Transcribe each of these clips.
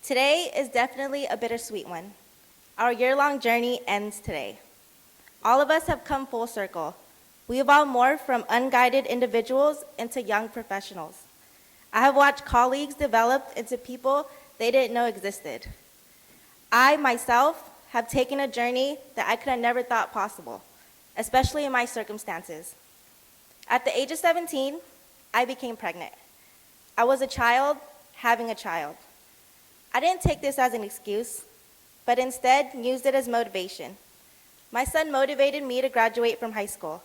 Today is definitely a bittersweet one. Our year-long journey ends today. All of us have come full circle. We evolved more from unguided individuals into young professionals. I have watched colleagues develop into people they didn't know existed. I, myself, have taken a journey that I could have never thought possible, especially in my circumstances. At the age of 17, I became pregnant. I was a child having a child. I didn't take this as an excuse, but instead used it as motivation. My son motivated me to graduate from high school.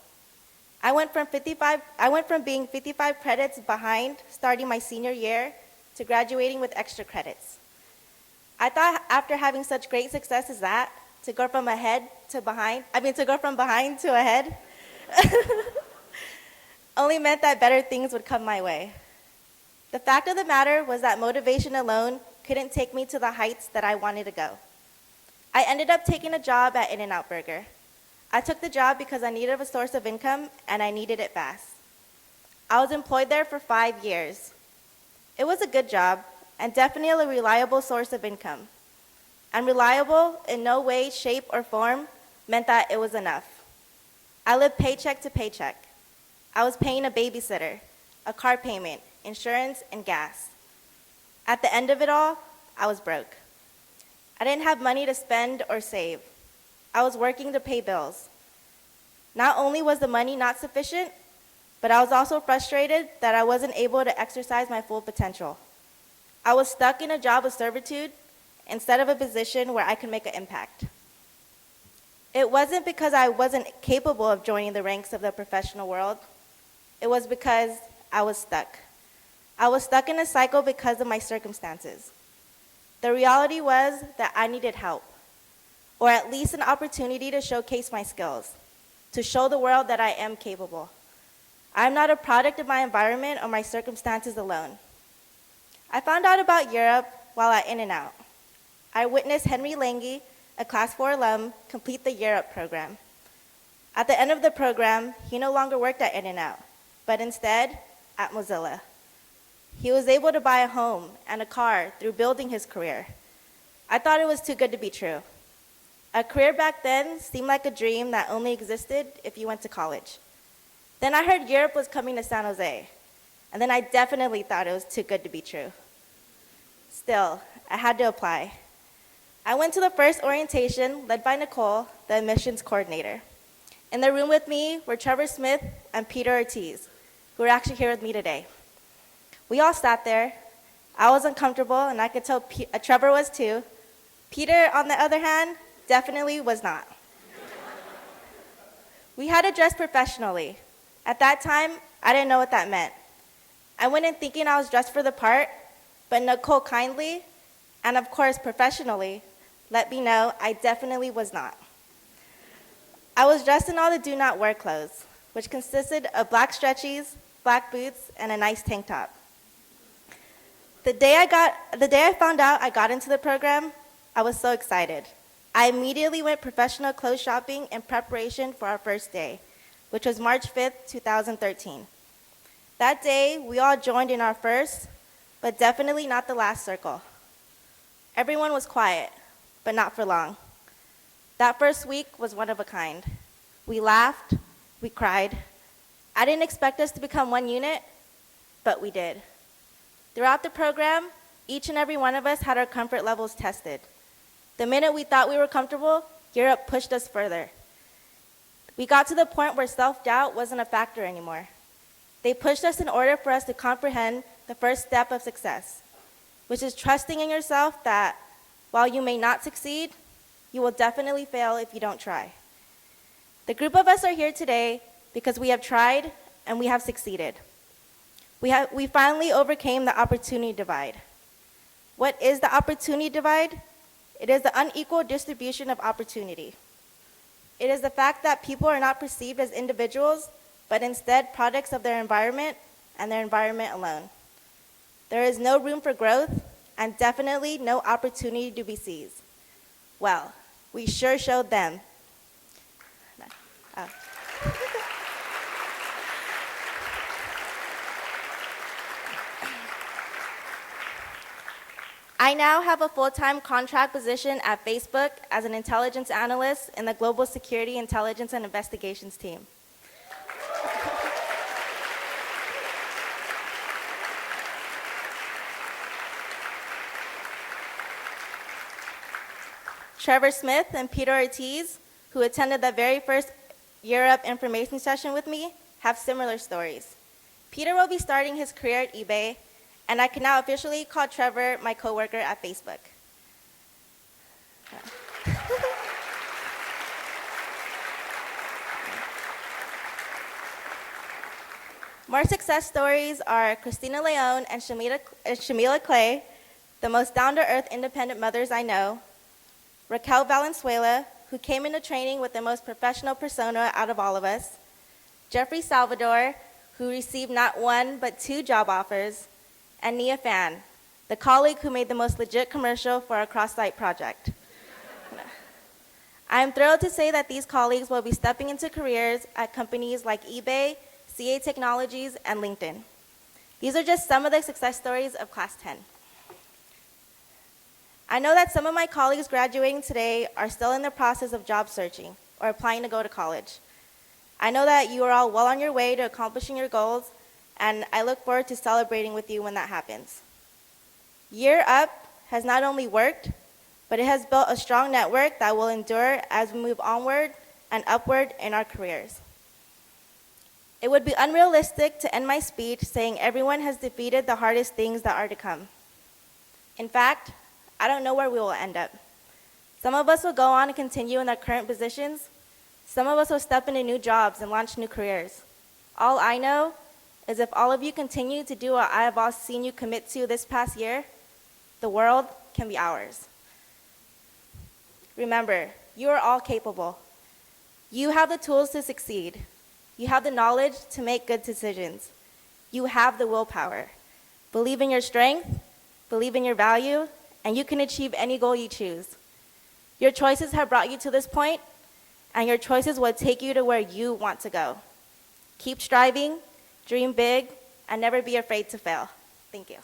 I went from being 55 credits behind starting my senior year to graduating with extra credits. I thought after having such great success as that, to go from behind to ahead, only meant that better things would come my way. The fact of the matter was that motivation alone couldn't take me to the heights that I wanted to go. I ended up taking a job at In-N-Out Burger. I took the job because I needed a source of income and I needed it fast. I was employed there for 5 years. It was a good job and definitely a reliable source of income. And reliable in no way, shape, or form meant that it was enough. I lived paycheck to paycheck. I was paying a babysitter, a car payment, insurance, and gas. At the end of it all, I was broke. I didn't have money to spend or save. I was working to pay bills. Not only was the money not sufficient, but I was also frustrated that I wasn't able to exercise my full potential. I was stuck in a job of servitude instead of a position where I could make an impact. It wasn't because I wasn't capable of joining the ranks of the professional world. It was because I was stuck. I was stuck in a cycle because of my circumstances. The reality was that I needed help, or at least an opportunity to showcase my skills, to show the world that I am capable. I'm not a product of my environment or my circumstances alone. I found out about Europe while at In-N-Out. I witnessed Henry Lange, a Class 4 alum, complete the Europe program. At the end of the program, he no longer worked at In-N-Out, but instead at Mozilla. He was able to buy a home and a car through building his career. I thought it was too good to be true. A career back then seemed like a dream that only existed if you went to college. Then I heard Europe was coming to San Jose, and then I definitely thought it was too good to be true. Still, I had to apply. I went to the first orientation led by Nicole, the admissions coordinator. In the room with me were Trevor Smith and Peter Ortiz, who are actually here with me today. We all sat there. I was uncomfortable, and I could tell Trevor was too. Peter, on the other hand, definitely was not. We had to dress professionally. At that time, I didn't know what that meant. I went in thinking I was dressed for the part, but Nicole kindly, and of course professionally, let me know I definitely was not. I was dressed in all the do not wear clothes, which consisted of black stretchies, black boots, and a nice tank top. The day I found out I got into the program, I was so excited. I immediately went professional clothes shopping in preparation for our first day, which was March 5th, 2013. That day, we all joined in our first, but definitely not the last circle. Everyone was quiet, but not for long. That first week was one of a kind. We laughed, we cried. I didn't expect us to become one unit, but we did. Throughout the program, each and every one of us had our comfort levels tested. The minute we thought we were comfortable, Europe pushed us further. We got to the point where self-doubt wasn't a factor anymore. They pushed us in order for us to comprehend the first step of success, which is trusting in yourself that while you may not succeed, you will definitely fail if you don't try. The group of us are here today because we have tried and we have succeeded. We finally overcame the opportunity divide. What is the opportunity divide? It is the unequal distribution of opportunity. It is the fact that people are not perceived as individuals, but instead products of their environment and their environment alone. There is no room for growth and definitely no opportunity to be seized. Well, we sure showed them. Oh. I now have a full-time contract position at Facebook as an intelligence analyst in the Global Security Intelligence and Investigations team. Trevor Smith and Peter Ortiz, who attended the very first Europe information session with me, have similar stories. Peter will be starting his career at eBay, and I can now officially call Trevor my coworker at Facebook. More success stories are Christina Leone and Shamila Clay, the most down-to-earth independent mothers I know, Raquel Valenzuela, who came into training with the most professional persona out of all of us, Jeffrey Salvador, who received not one but 2 job offers, and Nia Fan, the colleague who made the most legit commercial for our cross-site project. I am thrilled to say that these colleagues will be stepping into careers at companies like eBay, CA Technologies, and LinkedIn. These are just some of the success stories of Class 10. I know that some of my colleagues graduating today are still in the process of job searching or applying to go to college. I know that you are all well on your way to accomplishing your goals, and I look forward to celebrating with you when that happens. Year Up has not only worked, but it has built a strong network that will endure as we move onward and upward in our careers. It would be unrealistic to end my speech saying everyone has defeated the hardest things that are to come. In fact, I don't know where we will end up. Some of us will go on and continue in our current positions. Some of us will step into new jobs and launch new careers. All I know is if all of you continue to do what I have all seen you commit to this past year, the world can be ours. Remember, you are all capable. You have the tools to succeed. You have the knowledge to make good decisions. You have the willpower. Believe in your strength, believe in your value, and you can achieve any goal you choose. Your choices have brought you to this point, and your choices will take you to where you want to go. Keep striving, dream big, and never be afraid to fail. Thank you.